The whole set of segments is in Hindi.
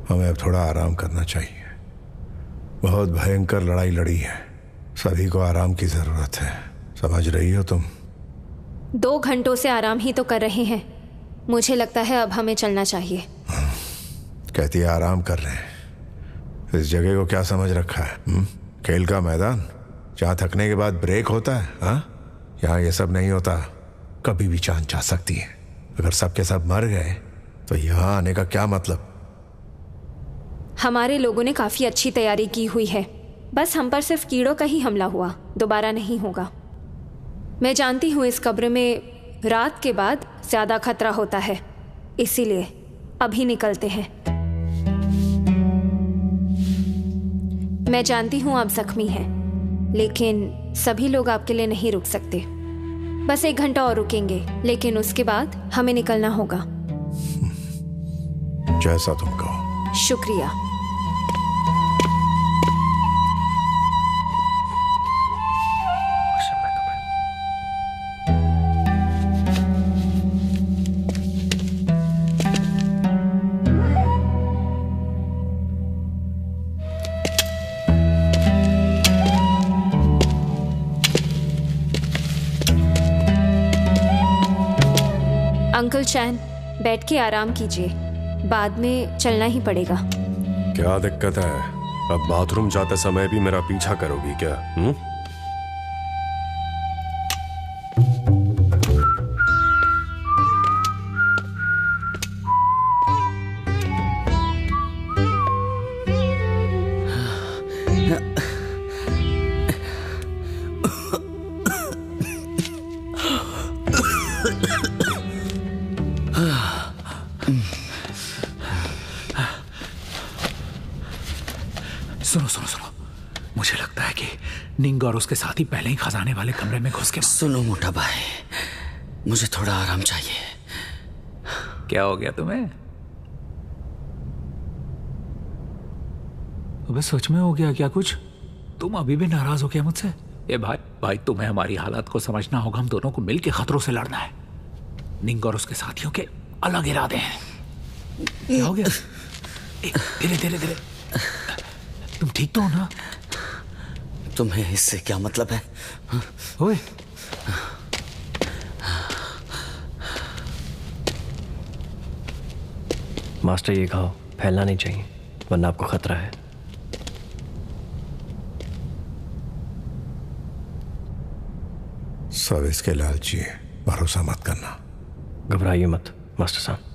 हमें अब थोड़ा आराम करना चाहिए। बहुत भयंकर लड़ाई लड़ी है, सभी को आराम की जरूरत है, समझ रही हो तुम? 2 घंटों से आराम ही तो कर रहे हैं। मुझे लगता है अब हमें चलना चाहिए। कहती है आराम कर रहे हैं। इस जगह को क्या समझ रखा है? खेल का मैदान जहाँ थकने के बाद ब्रेक होता है? हाँ, यहाँ ये सब नहीं होता। कभी भी जान जा सकती है। अगर सब के सब मर गए तो यहाँ आने का क्या मतलब? हमारे लोगों ने काफी अच्छी तैयारी की हुई है, बस हम पर सिर्फ कीड़ों का ही हमला हुआ, दोबारा नहीं होगा। मैं जानती हूँ इस कब्र में रात के बाद ज्यादा खतरा होता है, इसीलिए अभी निकलते हैं। मैं जानती हूँ आप जख्मी हैं, लेकिन सभी लोग आपके लिए नहीं रुक सकते। बस 1 घंटा और रुकेंगे, लेकिन उसके बाद हमें निकलना होगा। जैसा तुम कहो। शुक्रिया। अंकल चैन, बैठ के आराम कीजिए, बाद में चलना ही पड़ेगा। क्या दिक्कत है? अब बाथरूम जाते समय भी मेरा पीछा करोगी क्या? सुनो, मुझे लगता है कि निंग और उसके साथी पहले ही खजाने वाले कमरे में घुस के। सुनो मोटा भाई, मुझे थोड़ा आराम चाहिए। क्या हो गया तुम्हें? अबे सच में हो गया क्या कुछ? तुम अभी भी नाराज हो गया मुझसे? ए भाई तुम्हें हमारी हालात को समझना होगा। हम दोनों को मिलकर खतरों से लड़ना है। निंग और उसके साथियों के अलग इरादे हैं। क्या हो गया? धीरे। तुम ठीक तो हो ना? तुम्हें इससे क्या मतलब है? ओए, मास्टर ये घाव फैलना नहीं चाहिए, वरना आपको खतरा है। सब इसके लालची है, भरोसा मत करना। घबराइए मत मास्टर साहब।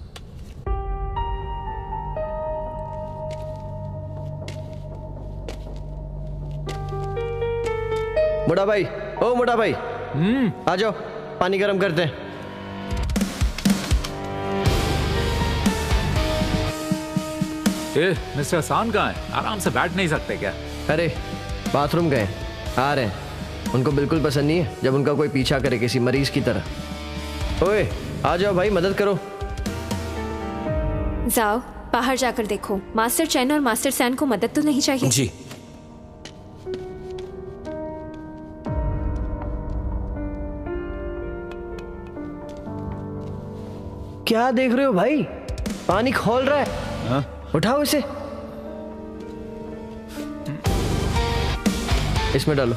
मोटा भाई, ओ मोटा भाई, आ जाओ, पानी गर्म करते हैं। मिस्टर हसन कहाँ है? आराम से बैठ नहीं सकते क्या? अरे बाथरूम गए, आ रहे हैं। उनको बिल्कुल पसंद नहीं है जब उनका कोई पीछा करे किसी मरीज की तरह। ओए आ जाओ भाई, मदद करो। जाओ बाहर जाकर देखो, मास्टर चैन और मास्टर सैन को मदद तो नहीं चाहिए? जी। क्या देख रहे हो भाई? पानी खौल रहा है। हाँ? उठाओ इसे, इसमें डालो।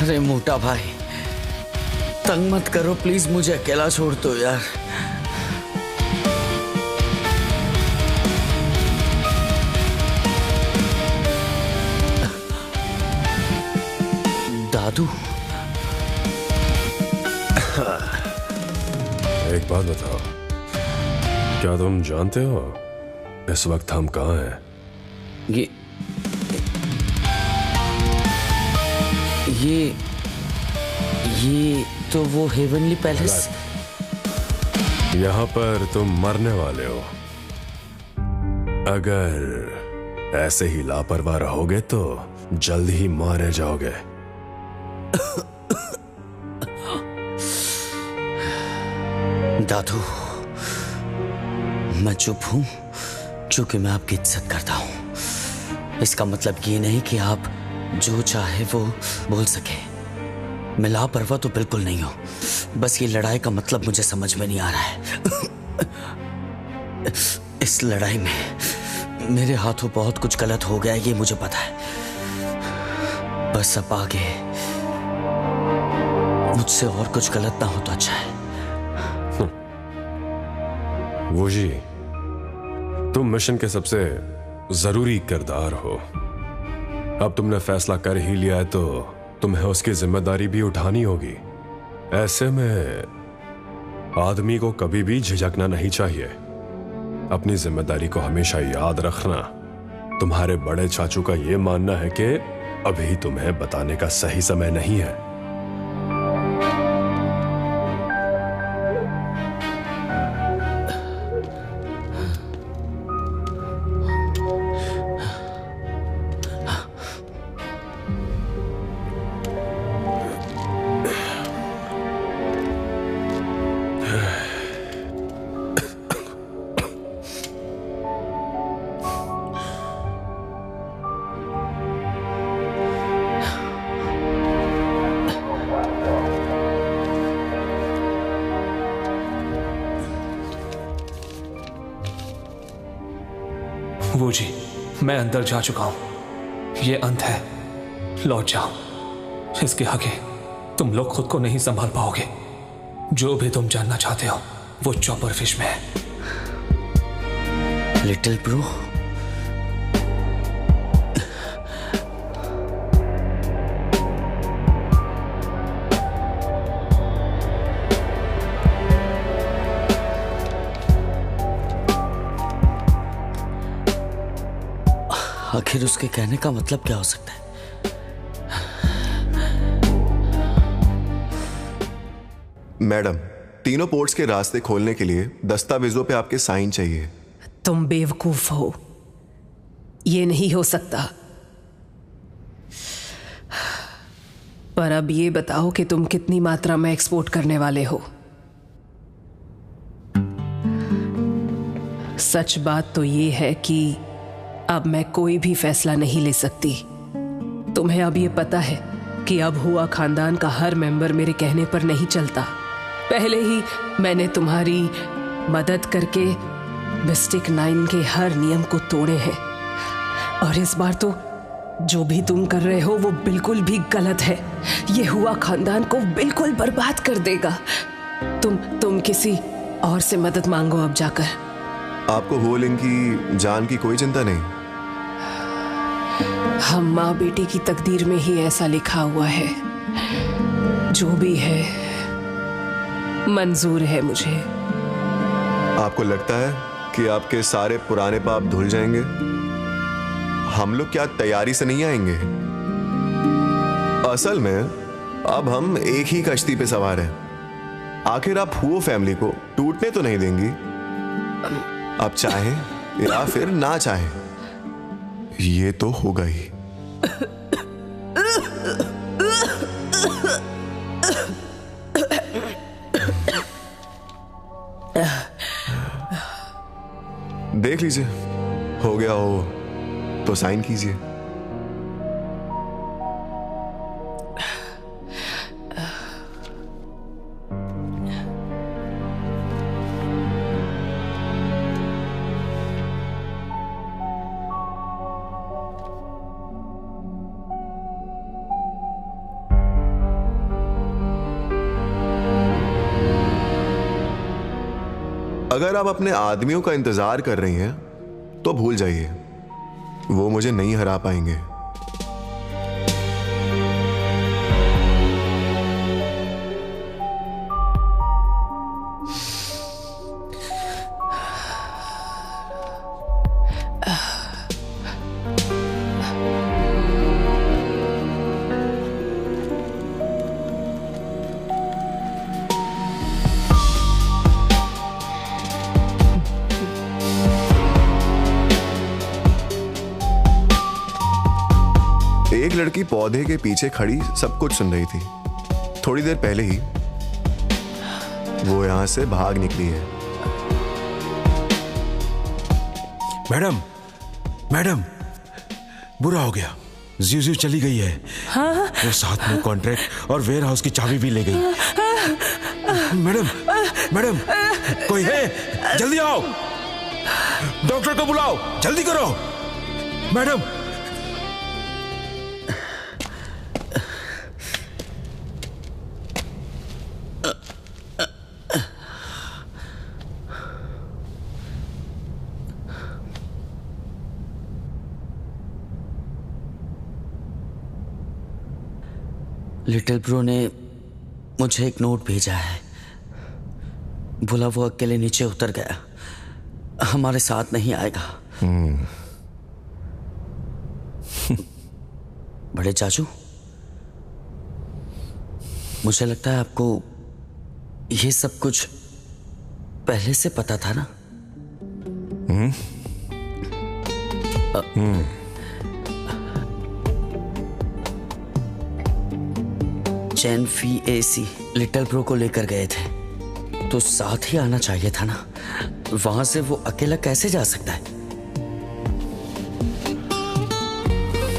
अरे मोटा भाई, तंग मत करो प्लीज, मुझे अकेला छोड़ दो यार। दादू, एक बात बताओ, क्या तुम जानते हो इस वक्त हम कहाँ हैं? ये तो वो हेवनली पैलेस। यहाँ पर तुम मरने वाले हो। अगर ऐसे ही लापरवाह रहोगे तो जल्द ही मारे जाओगे। दादू, मैं चुप हूं क्योंकि मैं आपकी इज्जत करता हूं। इसका मतलब ये नहीं कि आप जो चाहे वो बोल सके। मैं लापरवाह तो बिल्कुल नहीं हूं, बस ये लड़ाई का मतलब मुझे समझ में नहीं आ रहा है। इस लड़ाई में मेरे हाथों बहुत कुछ गलत हो गया है, ये मुझे पता है। बस अब आगे मुझसे और कुछ गलत ना हो तो अच्छा है। वोजी, तुम मिशन के सबसे जरूरी किरदार हो। अब तुमने फैसला कर ही लिया है तो तुम्हें उसकी जिम्मेदारी भी उठानी होगी। ऐसे में आदमी को कभी भी झिझकना नहीं चाहिए। अपनी जिम्मेदारी को हमेशा याद रखना। तुम्हारे बड़े चाचू का यह मानना है कि अभी तुम्हें बताने का सही समय नहीं है। वो जी, मैं अंदर जा चुका हूं। ये अंत है, लौट जाओ। इसके आगे तुम लोग खुद को नहीं संभाल पाओगे। जो भी तुम जानना चाहते हो वो चॉपर फिश में है। लिटिल ब्रो, आखिर उसके कहने का मतलब क्या हो सकता है? मैडम, तीनों पोर्ट्स के रास्ते खोलने के लिए दस्तावेजों पे आपके साइन चाहिए। तुम बेवकूफ हो, ये नहीं हो सकता। पर अब ये बताओ कि तुम कितनी मात्रा में एक्सपोर्ट करने वाले हो। सच बात तो ये है कि अब मैं कोई भी फैसला नहीं ले सकती। तुम्हें अब ये पता है कि अब हुआ खानदान का हर मेंबर मेरे कहने पर नहीं चलता। पहले ही मैंने तुम्हारी मदद करके मिस्टिक 9 के हर नियम को तोड़े हैं, और इस बार तो जो भी तुम कर रहे हो वो बिल्कुल भी गलत है। ये हुआ खानदान को बिल्कुल बर्बाद कर देगा। तुम किसी और से मदद मांगो अब जाकर। आपको वो लिंग की जान की कोई चिंता नहीं। हम माँ बेटी की तकदीर में ही ऐसा लिखा हुआ है। जो भी है मंजूर है मुझे। आपको लगता है कि आपके सारे पुराने पाप धुल जाएंगे? हम लोग क्या तैयारी से नहीं आएंगे? असल में अब हम एक ही कश्ती पे सवार हैं। आखिर आप हुओ फैमिली को टूटने तो नहीं देंगी? आप चाहें या फिर ना चाहें, ये तो होगा ही। देख लीजिए, हो गया हो तो साइन कीजिए। अगर आप अपने आदमियों का इंतजार कर रही हैं तो भूल जाइए, वो मुझे नहीं हरा पाएंगे। एक लड़की पौधे के पीछे खड़ी सब कुछ सुन रही थी। थोड़ी देर पहले ही वो यहां से भाग निकली है। मैडम, मैडम, बुरा हो गया। जीजू चली गई है। हाँ? वो साथ में कॉन्ट्रैक्ट और वेयर हाउस की चाबी भी ले गई। मैडम, मैडम, कोई है? जल्दी आओ, डॉक्टर को बुलाओ, जल्दी करो। मैडम, लिटिल ब्रो ने मुझे एक नोट भेजा है। बोला वो अकेले नीचे उतर गया, हमारे साथ नहीं आएगा। बड़े चाचू, मुझे लगता है आपको ये सब कुछ पहले से पता था ना? चैन फी एसी लिटिल ब्रो को लेकर गए थे तो साथ ही आना चाहिए था ना। वहां से वो अकेला कैसे जा सकता है?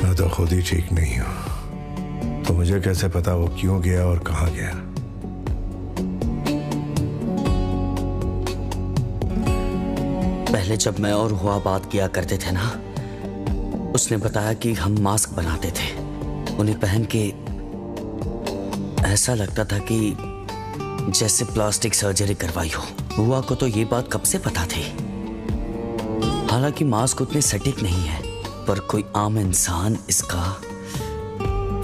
मैं तो खुद ही ठीक नहीं हूं, तो मुझे कैसे पता वो क्यों गया और कहां गया? पहले जब मैं और हुआ बात किया करते थे ना, उसने बताया कि हम मास्क बनाते थे। उन्हें पहन के ऐसा लगता था कि जैसे प्लास्टिक सर्जरी करवाई हो। हुआ को तो ये बात कब से पता थी। हालांकि मास्क उतने सटीक नहीं है, पर कोई आम इंसान इसका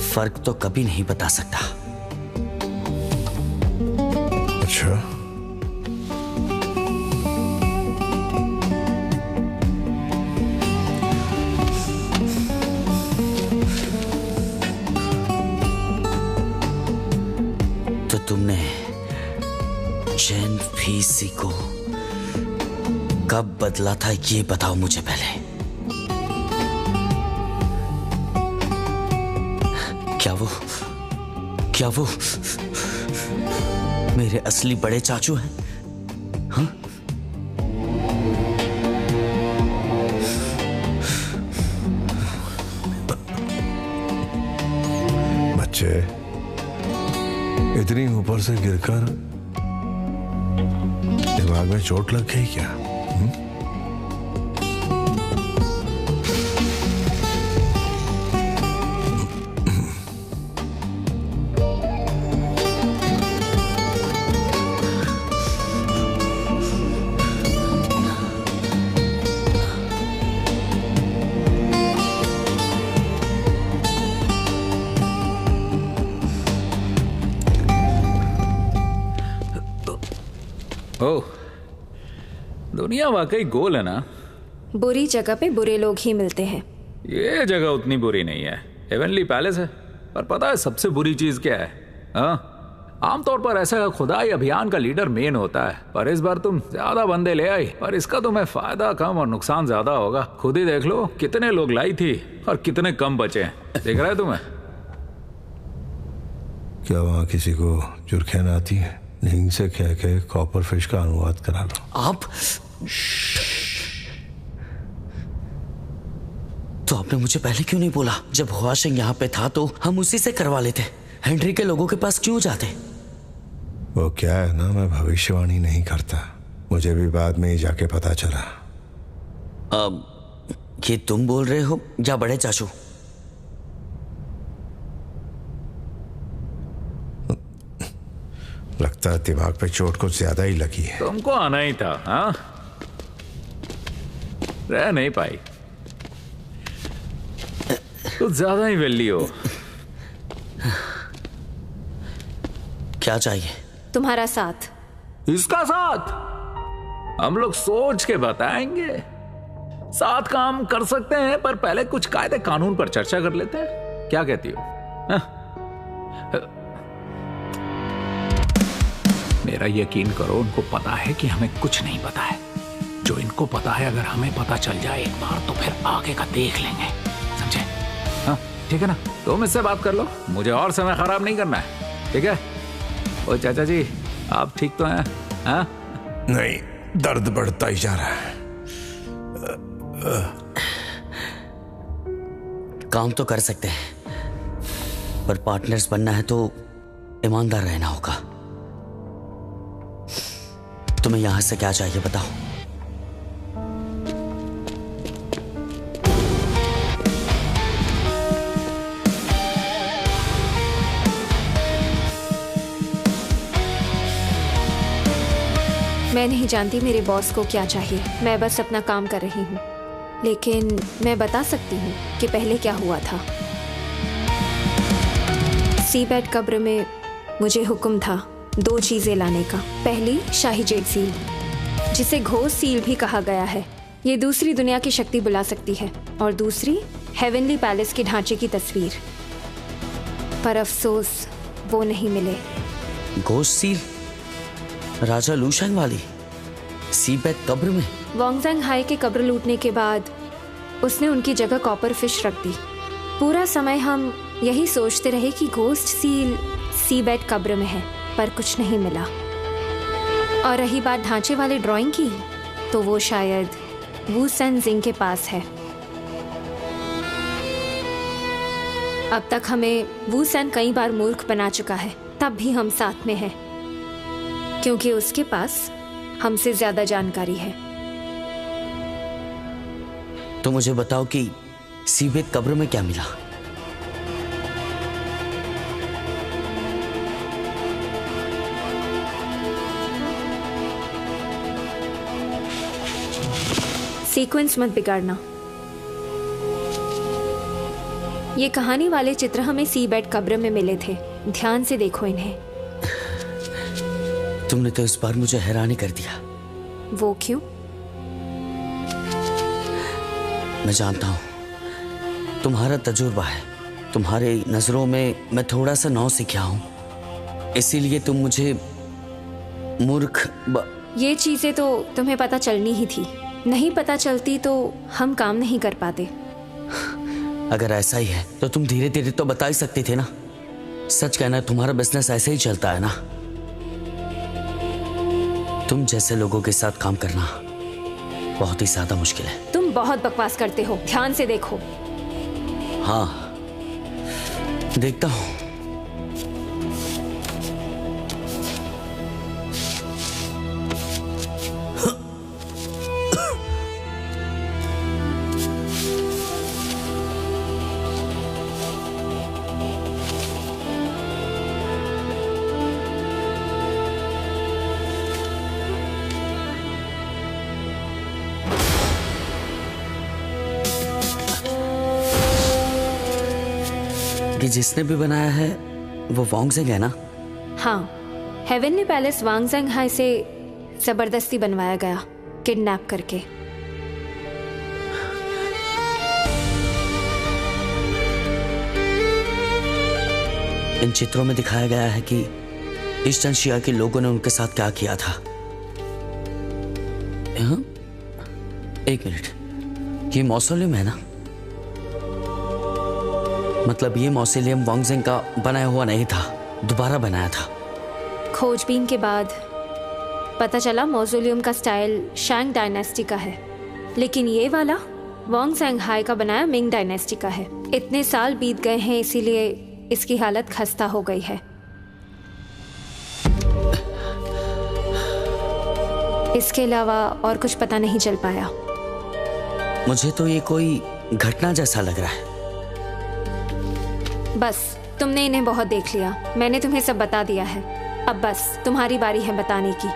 फर्क तो कभी नहीं बता सकता। अच्छा, तो तुमने चैन फीसी को कब बदला था ये बताओ मुझे पहले। क्या वो मेरे असली बड़े चाचू हैं? हाँ? बच्चे, इतनी ऊपर से गिरकर दिमाग में चोट लग गई क्या? ओह, दुनिया वाकई गोल है ना। बुरी जगह पे बुरे लोग ही मिलते हैं। ये जगह उतनी बुरी नहीं है, हेवनली पैलेस है। पर पता है सबसे बुरी चीज क्या है? हाँ, आमतौर पर ऐसा खुदाई अभियान का लीडर मेन होता है, पर इस बार तुम ज्यादा बंदे ले आई, पर इसका तुम्हें फायदा कम और नुकसान ज्यादा होगा। खुद ही देख लो कितने लोग लाई थी और कितने कम बचे हैं। देख रहा है तुम्हें? क्या वहां किसी को जुर्खैन आती है? नींद से कह के कॉपर फिश का अनुवाद करा लो। आप तो आपने मुझे पहले क्यों नहीं बोला? जब हुआ सिंह यहाँ पे था तो हम उसी से करवा लेते। हेनरी के लोगों के पास क्यों जाते? वो क्या है ना, मैं भविष्यवाणी नहीं करता। मुझे भी बाद में ही जाके पता चला। ये तुम बोल रहे हो या बड़े चाचू? लगता है दिमाग पे चोट कुछ ज्यादा ही लगी है। तुमको आना ही था। हाँ, रह नहीं पाई। कुछ ज्यादा ही वेली हो। क्या चाहिए? तुम्हारा साथ। इसका साथ हम लोग सोच के बताएंगे। साथ काम कर सकते हैं, पर पहले कुछ कायदे कानून पर चर्चा कर लेते हैं। क्या कहती हो? मेरा यकीन करो, उनको पता है कि हमें कुछ नहीं पता है। जो इनको पता है, अगर हमें पता चल जाए एक बार तो फिर आगे का देख लेंगे। समझे? हाँ? ठीक है ना? तुम इससे बात कर लो, मुझे और समय खराब नहीं करना है, ठीक है? ओ चाचा जी, आप ठीक तो हैं? हाँ? नहीं, दर्द बढ़ता ही जा रहा है। काम तो कर सकते हैं, पर पार्टनर्स बनना है तो ईमानदार रहना होगा। तुम्हें यहां से क्या चाहिए बताओ? मैं नहीं जानती मेरे बॉस को क्या चाहिए, मैं बस अपना काम कर रही हूँ। लेकिन मैं बता सकती हूँ कि पहले क्या हुआ था। सीबेड कब्र में मुझे हुक्म था 2 चीज़ें लाने का। पहली, शाही जेड सील, जिसे घोष सील भी कहा गया है। ये दूसरी दुनिया की शक्ति बुला सकती है। और दूसरी, हेवनली पैलेस के ढांचे की तस्वीर। पर अफसोस वो नहीं मिले। घोष सील? राजा लूशेंग वाली सीबेड कब्र में? वांगजेंग हाई के कब्र लूटने के बाद उसने उनकी जगह कॉपर फिश रख दी। पूरा समय हम यही सोचते रहे कि घोस्ट सील सीबेड कब्र में है, पर कुछ नहीं मिला। और रही बात ढांचे वाले ड्राइंग की, तो वो शायद वू सेन जिंग के पास है। अब तक हमें वू सेन कई बार मूर्ख बना चुका है, तब भी हम साथ में हैं, क्योंकि उसके पास हमसे ज्यादा जानकारी है। तो मुझे बताओ कि सीबेड कब्र में क्या मिला? सीक्वेंस मत बिगाड़ना। ये कहानी वाले चित्र हमें सीबेड कब्र में मिले थे। ध्यान से देखो इन्हें। तुमने तो इस बार मुझे हैरानी कर दिया। वो क्यों? मैं जानता हूं तुम्हारा तजुर्बा है, तुम्हारे नजरों में मैं थोड़ा सा नौ सीखा हूं, इसीलिए तुम मुझे मूर्ख ये चीजें तो तुम्हें पता चलनी ही थी। नहीं पता चलती तो हम काम नहीं कर पाते। अगर ऐसा ही है तो तुम धीरे धीरे तो बता ही सकती थे ना। सच कहना, तुम्हारा बिजनेस ऐसे ही चलता है ना। तुम जैसे लोगों के साथ काम करना बहुत ही ज्यादा मुश्किल है। तुम बहुत बकवास करते हो, ध्यान से देखो। हाँ, देखता हूं। कि जिसने भी बनाया है वो वांगजेंग है ना? हाँ, हेवनली पैलेस वांगजेंग हाई से जबरदस्ती बनवाया गया, किडनैप करके। इन चित्रों में दिखाया गया है कि ईस्टर्न शिया के लोगों ने उनके साथ क्या किया था। एक मिनट, ये मौसोलियम है ना? मतलब ये मौसोलियम वांगजेंग का बनाया हुआ नहीं था, दोबारा बनाया था। खोजबीन के बाद पता चला मौसोलियम का स्टाइल शैंग डायनेस्टी का है, लेकिन ये वाला वांगजेंग हाई का बनाया मिंग डायनेस्टी का है। इतने साल बीत गए हैं, इसीलिए इसकी हालत खस्ता हो गई है। इसके अलावा और कुछ पता नहीं चल पाया। मुझे तो ये कोई घटना जैसा लग रहा है। बस, तुमने इन्हें बहुत देख लिया, मैंने तुम्हें सब बता दिया है। अब बस तुम्हारी बारी है बताने की।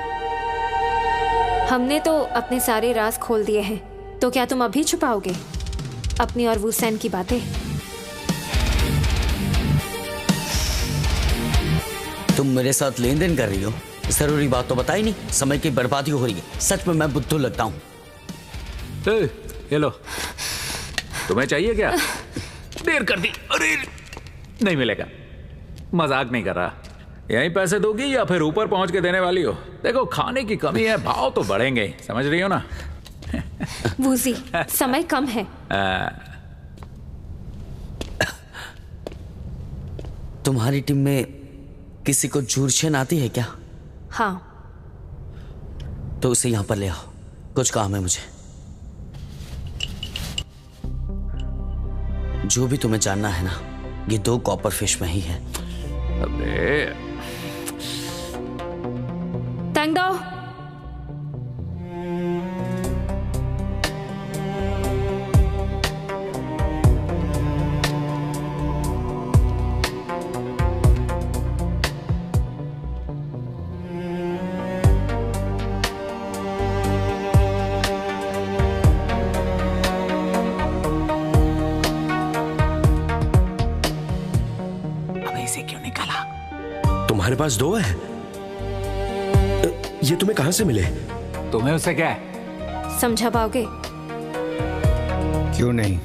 हमने तो अपने सारे राज खोल दिए हैं, तो क्या तुम अभी छुपाओगे अपनी और वू सेन की बातें? तुम मेरे साथ लेन देन कर रही हो, जरूरी बात तो बताई नहीं। समय की बर्बादी हो रही है। सच में मैं बुद्धू लगता हूँ। ये लो, तुम्हें चाहिए क्या? देर कर दी। अरे नहीं मिलेगा, मजाक नहीं कर रहा। यहीं पैसे दोगी या फिर ऊपर पहुंच के देने वाली हो? देखो, खाने की कमी है, भाव तो बढ़ेंगे, समझ रही हो ना? वूजी, समय कम है। तुम्हारी टीम में किसी को जूरचेन आती है क्या? हाँ। तो उसे यहां पर ले आओ, कुछ काम है मुझे। जो भी तुम्हें जानना है ना, ये 2 कॉपर फिश में ही है। अबे तंगदाओ। तुम्हारे पास 2 है? ये तुम्हें कहां से मिले? तुम्हें उससे क्या है? समझा पाओगे? क्यों नहीं?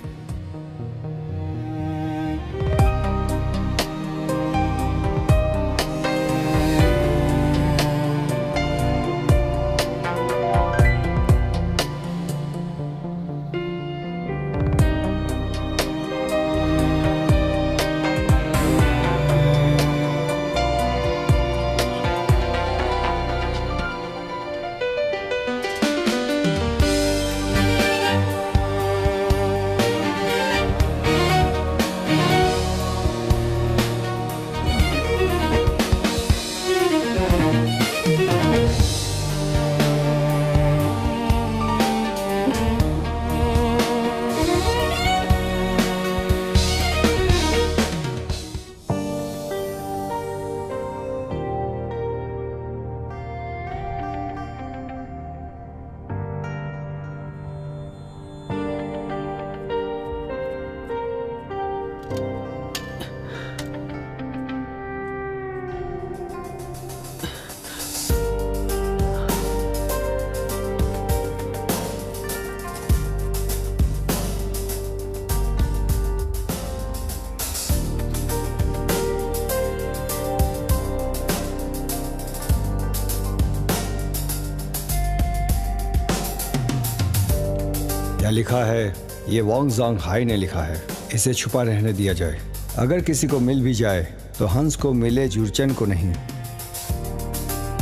क्या लिखा है? ये वांग ज़ांग हाई ने लिखा है। इसे छुपा रहने दिया जाए। अगर किसी को मिल भी जाए तो हंस को मिले, जूरचेन को नहीं।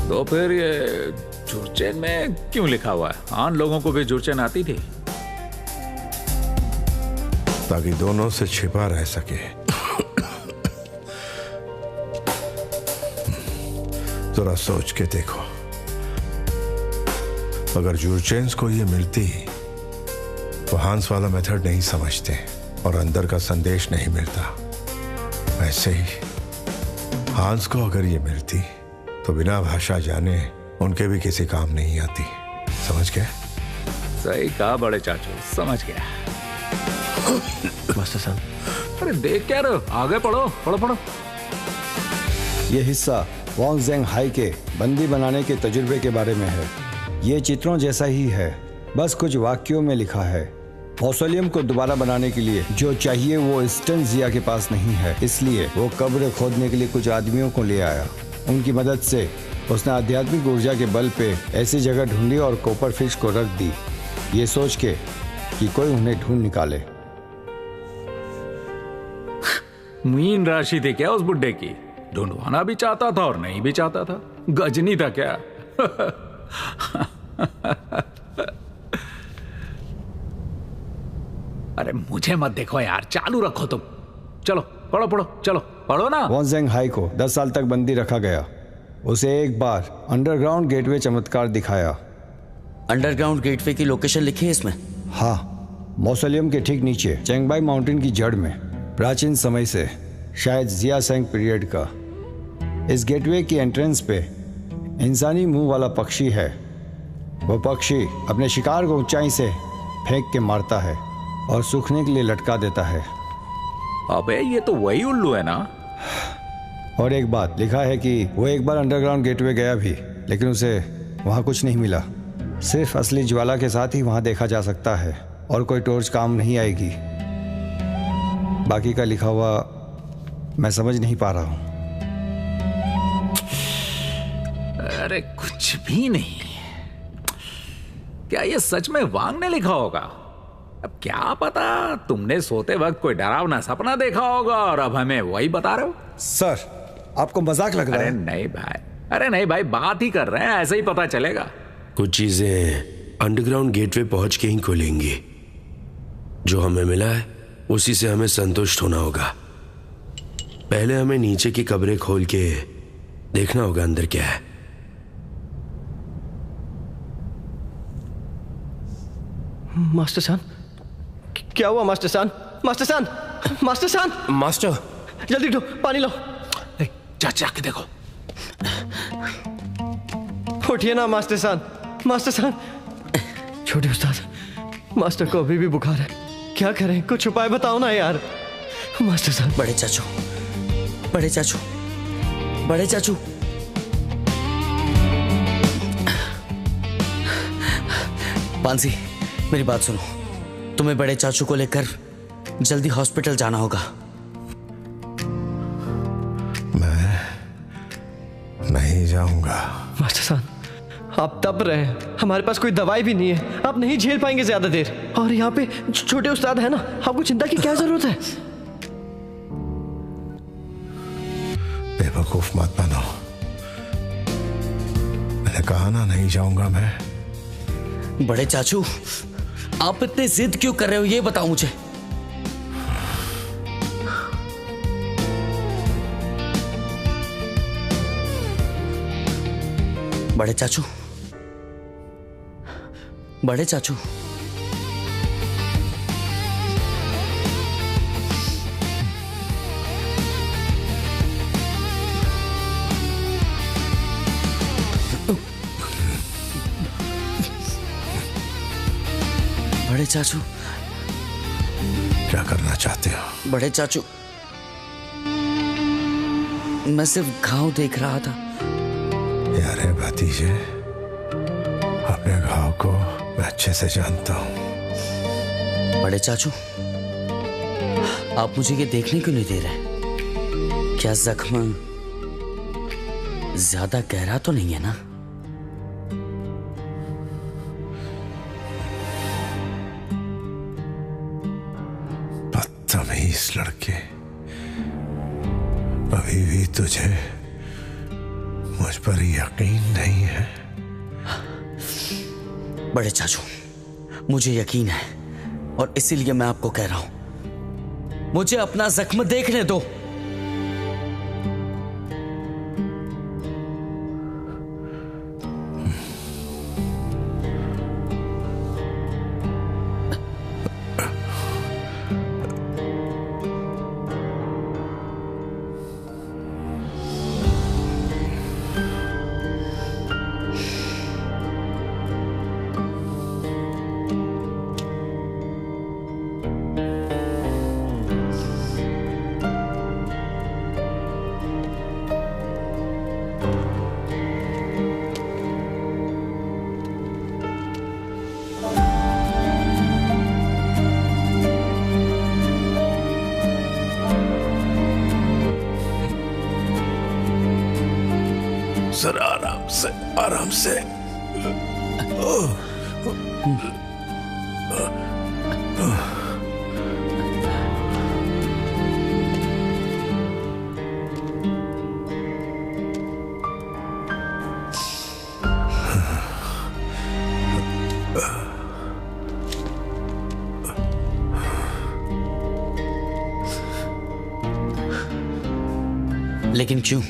तो फिर ये जूरचेन में क्यों लिखा हुआ है? आन लोगों को भी जूरचेन आती थी। ताकि दोनों से छिपा रह सके। जरा सोच के देखो, अगर जूरचेन्स को ये मिलती तो हांस वाला मेथड नहीं समझते और अंदर का संदेश नहीं मिलता। वैसे ही हांस को अगर ये मिलती तो बिना भाषा जाने उनके भी किसी काम नहीं आती। समझ गए? सही कहा बड़े चाचू, समझ गया। मास्टर साहब, अरे देख क्या रहे हो? आगे पढ़ो पढ़ो पढ़ो। ये हिस्सा वांग ज़ेंग हाई के बंदी बनाने के तजुर्बे के बारे में है। ये चित्रों जैसा ही है, बस कुछ वाक्यों में लिखा है। मौसोलियम को दोबारा बनाने के लिए जो चाहिए वो ईस्टर्न जिया के पास नहीं है, इसलिए वो कब्र खोदने के लिए कुछ आदमियों को ले आया। उनकी मदद से उसने आध्यात्मिक ऊर्जा के बल पे ऐसी जगह ढूंढी और कॉपर फिश को रख दी, ये सोच के कि कोई उन्हें ढूंढ निकाले। मीन राशि थी क्या उस बुड्ढे की? ढूंढवाना भी चाहता था और नहीं भी चाहता था। गजनी था क्या? अरे मुझे मत देखो यार, चालू रखो तुम। चलो पढ़ो पढ़ो, चलो पढ़ो ना। वांग ज़ेंग हाई को 10 साल तक बंदी रखा गया। उसे एक बार अंडरग्राउंड गेटवे चमत्कार दिखाया। अंडरग्राउंड गेटवे की लोकेशन लिखी है इसमें? हाँ, मौसोलियम के ठीक नीचे चेंगबाई माउंटेन की जड़ में, प्राचीन समय से, शायद जिया सेंग पीरियड का। इस गेटवे की एंट्रेंस पे इंसानी मुंह वाला पक्षी है। वो पक्षी अपने शिकार को ऊंचाई से फेंक के मारता है और सूखने के लिए लटका देता है। अबे ये तो वही उल्लू है ना? और एक बात लिखा है कि वो एक बार अंडरग्राउंड गेटवे गया भी, लेकिन उसे वहाँ कुछ नहीं मिला। सिर्फ असली ज्वाला के साथ ही वहाँ देखा जा सकता है और कोई टॉर्च काम नहीं आएगी। बाकी का लिखा हुआ मैं समझ नहीं पा रहा हूँ। अरे कुछ भी नहीं। क्या ये सच में वांग ने लिखा होगा? अब क्या पता तुमने सोते वक्त कोई डरावना सपना देखा होगा और अब हमें वही बता रहे हो। सर आपको मजाक लग रहा है? अरे नहीं भाई, बात ही कर रहे हैं, ऐसे ही पता चलेगा। कुछ चीजें अंडरग्राउंड गेटवे पहुंच के ही खुलेंगी। जो हमें मिला है उसी से हमें संतुष्ट होना होगा। पहले हमें नीचे की कब्रें खोल के देखना होगा अंदर क्या है। मास्टर सान, क्या हुआ मास्टर सान? मास्टर सान, मास्टर सान, मास्टर जल्दी उठो, पानी लो। जाके देखो। उठिए ना मास्टर सान, मास्टर सान। छोटे उस्ताद, मास्टर को अभी भी बुखार है, क्या करें? कुछ उपाय बताओ ना यार। मास्टर सान। बड़े चाचू, बड़े चाचू, बड़े चाचू। पांसी, मेरी बात सुनो। तुम्हें बड़े चाचू को लेकर जल्दी हॉस्पिटल जाना होगा। मैं नहीं जाऊंगा। मास्टर साहब, आप तप रहे हैं, हमारे पास कोई दवाई भी नहीं है, आप नहीं झेल पाएंगे ज्यादा देर। और यहाँ पे छोटे उस्ताद है ना, आपको चिंता की क्या जरूरत है? बेवकूफ मत बनो, मैंने कहा ना नहीं जाऊंगा मैं। बड़े चाचू, आप इतने जिद क्यों कर रहे हो ये बताओ मुझे। बड़े चाचू, बड़े चाचू, बड़े चाचू, क्या करना चाहते हो? बड़े चाचू, मैं सिर्फ घाव देख रहा था। यारे भतीजे, अपने घाव को मैं अच्छे से जानता हूं। बड़े चाचू, आप मुझे ये देखने क्यों नहीं दे रहे? क्या जख्म ज्यादा गहरा तो नहीं है ना? बदतमीज लड़के, अभी भी तुझे मुझ पर यकीन नहीं है? बड़े चाचू, मुझे यकीन है और इसीलिए मैं आपको कह रहा हूं, मुझे अपना जख्म देखने दो। सर आराम से, आराम से। लेकिन क्यों?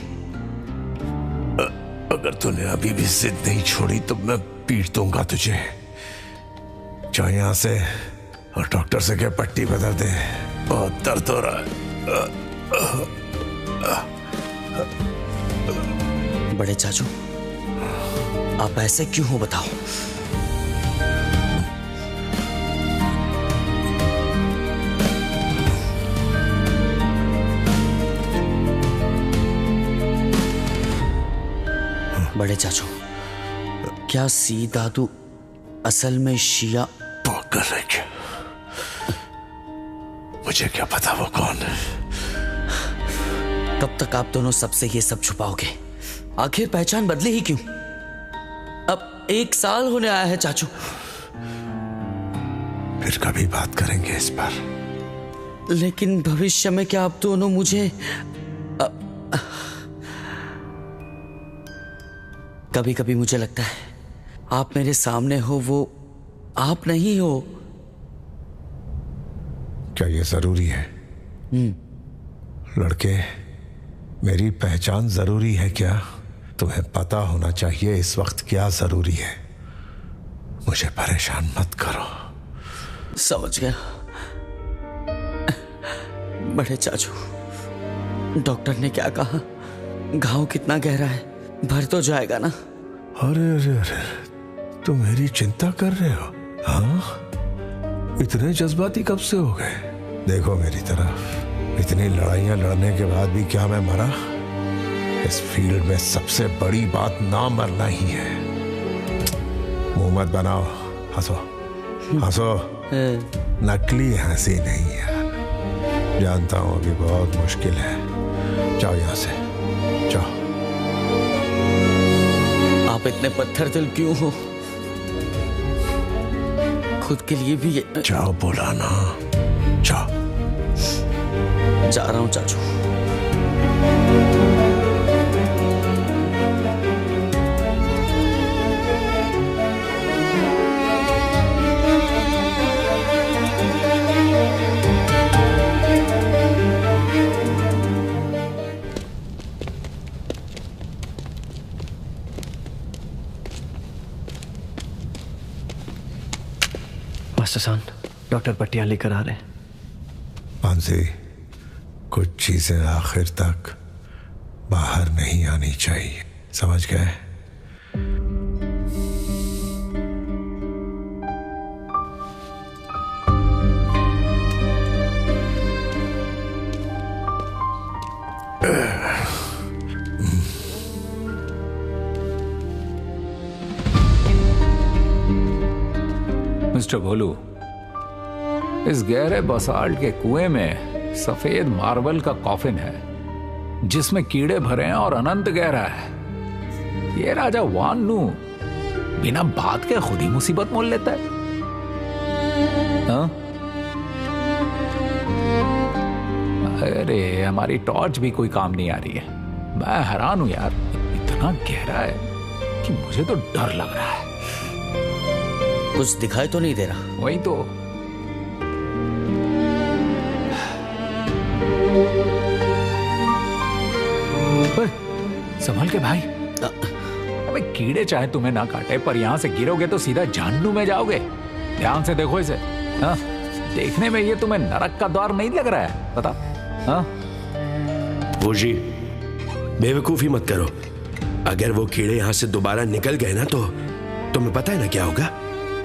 अगर तूने अभी भी जिद नहीं छोड़ी तो मैं पीट दूंगा तुझे। जा यहां से और डॉक्टर से क्या पट्टी बदल दे, बहुत दर्द हो रहा है। बड़े चाचू, आप ऐसे क्यों हो बताओ? बड़े चाचू, क्या सी दादू असल में शिया? पागल है क्या? मुझे क्या पता वो कौन है? कब तक आप दोनों सबसे ये सब छुपाओगे? आखिर पहचान बदली ही क्यों? अब 1 साल होने आया है चाचू। फिर कभी बात करेंगे इस पर। लेकिन भविष्य में क्या आप दोनों मुझे कभी कभी मुझे लगता है आप मेरे सामने हो, वो आप नहीं हो। क्या ये जरूरी है? लड़के, मेरी पहचान जरूरी है क्या? तुम्हें पता होना चाहिए इस वक्त क्या जरूरी है। मुझे परेशान मत करो। समझ गया बड़े चाचू, डॉक्टर ने क्या कहा? घाव कितना गहरा है? भर तो जाएगा ना? अरे अरे अरे, तुम मेरी चिंता कर रहे हो? हाँ, इतने जज्बाती कब से हो गए? देखो मेरी तरफ, इतनी लड़ाइयां लड़ने के बाद भी क्या मैं मरा? इस फील्ड में सबसे बड़ी बात ना मरना ही है। मुंह मत बनाओ, हंसो हंसो। नकली हंसी नहीं है। जानता हूं अभी बहुत मुश्किल है। जाओ यहां से, जाओ। आप इतने पत्थर दिल क्यों हो? खुद के लिए भी जाओ, बोला ना, जाओ। जा रहा हूं चाचू। मास्टर साहब, डॉक्टर पट्टियां लेकर आ रहे हैं। मानसी, कुछ चीजें आखिर तक बाहर नहीं आनी चाहिए, समझ गए? मिस्टर भोलू, इस गहरे बसाल्ट के कुएं में सफेद मार्बल का कॉफिन है जिसमें कीड़े भरे हैं और अनंत गहरा है। ये राजा वान नू बिना बात के खुद ही मुसीबत मोल लेता है। हाँ? अरे हमारी टॉर्च भी कोई काम नहीं आ रही है। मैं हैरान हूं यार, इतना गहरा है कि मुझे तो डर लग रहा है। कुछ दिखाई तो नहीं दे रहा। वही तो। संभल के भाई। अबे कीड़े चाहे तुम्हें ना काटे, पर यहां से गिरोगे तो सीधा जहन्नुम में जाओगे। ध्यान से देखो इसे। हाँ? देखने में ये तुम्हें नरक का द्वार नहीं लग रहा है? पता? हाँ? वो जी, बेवकूफी मत करो। अगर वो कीड़े यहां से दोबारा निकल गए ना तो तुम्हें पता है ना क्या होगा?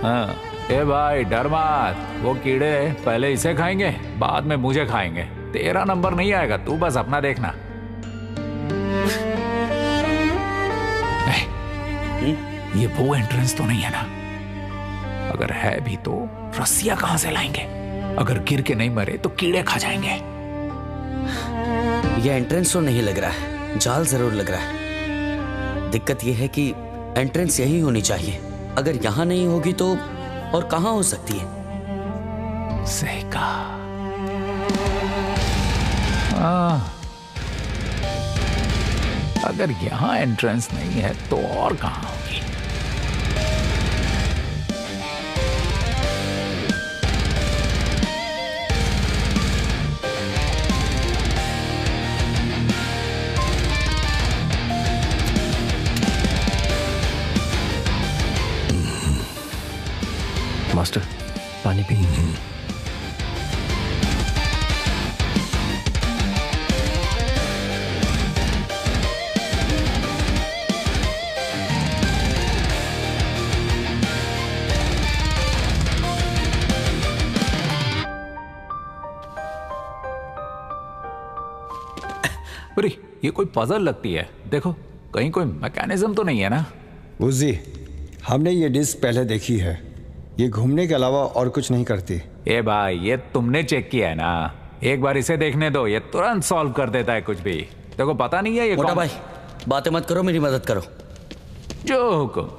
हाँ, ए भाई डर मत। वो कीड़े पहले इसे खाएंगे, बाद में मुझे खाएंगे। तेरा नंबर नहीं आएगा, तू बस अपना देखना। ये वो एंट्रेंस तो नहीं है ना? अगर है भी तो रस्सियां कहां से लाएंगे? अगर गिर के नहीं मरे तो कीड़े खा जाएंगे। ये एंट्रेंस तो नहीं लग रहा है, जाल जरूर लग रहा है। दिक्कत यह है कि एंट्रेंस यही होनी चाहिए। अगर यहां नहीं होगी तो और कहां हो सकती है? सही कहा। अगर यहां एंट्रेंस नहीं है तो और कहां होगी? मास्टर, पानी पी। अरे ये कोई पजल लगती है। देखो कहीं कोई मैकेनिज्म तो नहीं है ना? उजी, हमने ये डिस्क पहले देखी है। ये घूमने के अलावा और कुछ नहीं करती। ए भाई, ये तुमने चेक किया है ना? एक बार इसे देखने दो, ये तुरंत सॉल्व कर देता है कुछ भी। देखो पता नहीं है ये मोटा भाई, बातें मत करो, मेरी मदद करो। जो हुकुम।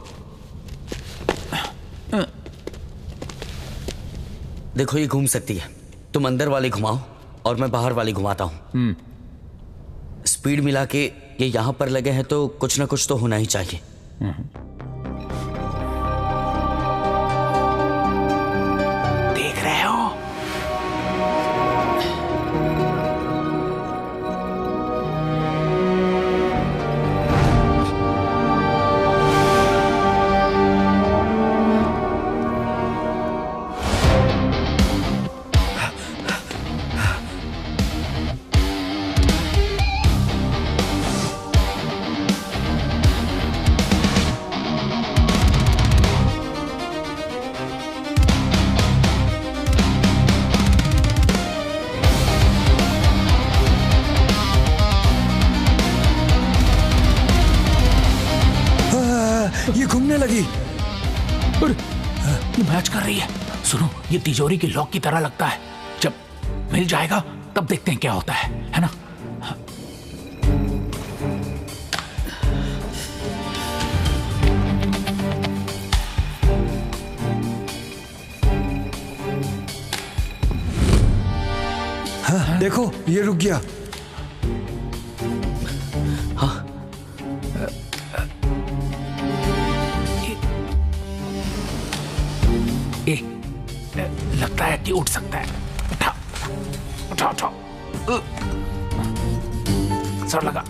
देखो ये घूम सकती है, तुम अंदर वाली घुमाओ और मैं बाहर वाली घुमाता हूँ। स्पीड मिला के ये यहाँ पर लगे हैं तो कुछ ना कुछ तो होना ही चाहिए। देख रहे हो? ये घूमने लगी। ये मैच कर रही है। सुनो, ये तिजोरी की लॉक की तरह लगता है। जब मिल जाएगा तब देखते हैं क्या होता है ना? हाँ, देखो ये रुक गया। लगता है कि उठ सकता है। उठा उठा उठा। सर लगा।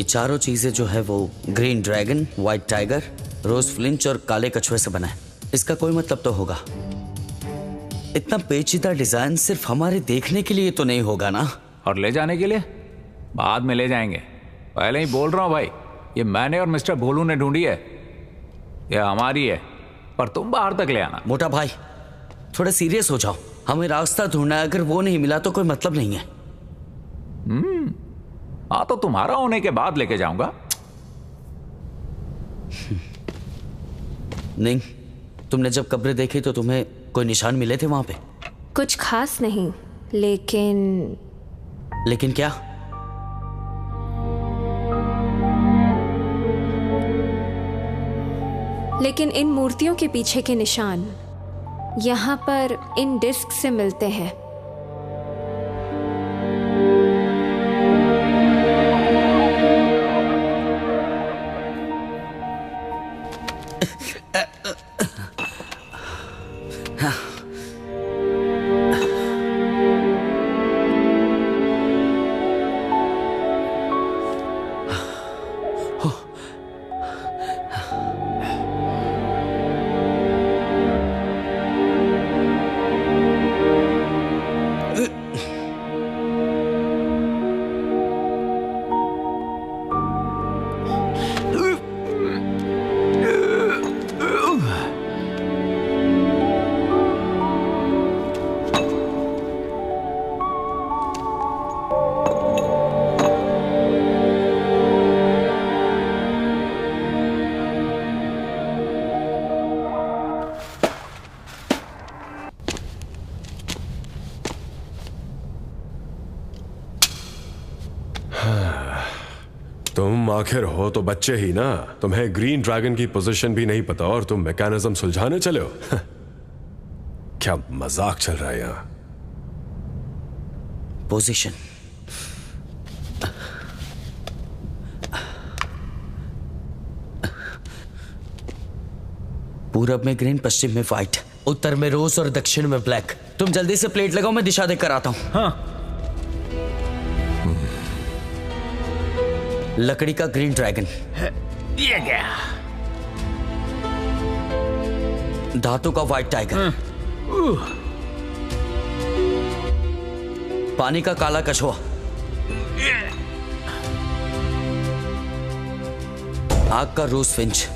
चारों चीजें जो है वो ग्रीन ड्रैगन, व्हाइट टाइगर, रोज फ्लिंच और काले कछुए से बना है। इसका कोई मतलब तो होगा। इतना पेचीदा डिजाइन सिर्फ हमारे देखने के लिए तो नहीं होगा ना? और ले जाने के लिए बाद में ले जाएंगे। पहले ही बोल रहा हूं भाई, ये मैंने और मिस्टर भोलू ने ढूंढी है, ये हमारी है, पर तुम बाहर तक ले आना। मोटा भाई थोड़ा सीरियस हो जाओ, हमें रास्ता ढूंढना है, अगर वो नहीं मिला तो कोई मतलब नहीं है। हाँ तो तुम्हारा होने के बाद लेके जाऊंगा। नहीं, तुमने जब कब्रें देखी तो तुम्हें कोई निशान मिले थे वहां पे? कुछ खास नहीं, लेकिन क्या? लेकिन इन मूर्तियों के पीछे के निशान यहाँ पर इन डिस्क से मिलते हैं। तुम आखिर हो तो बच्चे ही ना। तुम्हें ग्रीन ड्रैगन की पोजीशन भी नहीं पता और तुम मैकेनिज्म सुलझाने चले हो। क्या मजाक चल रहा है यहां? पूरब में ग्रीन, पश्चिम में व्हाइट, उत्तर में रोज और दक्षिण में ब्लैक। तुम जल्दी से प्लेट लगाओ, मैं दिशा देकर आता हूं। हाँ। लकड़ी का ग्रीन ड्रैगन, ये गया। धातु का व्हाइट टाइगर, पानी का काला कछुआ, आग का रोज फिंच,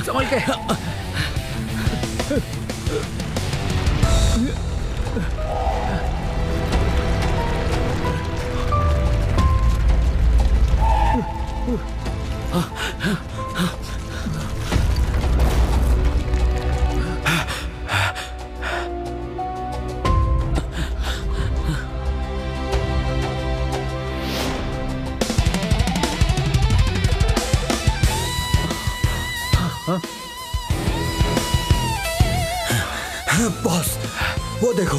संभल के। बॉस, वो देखो।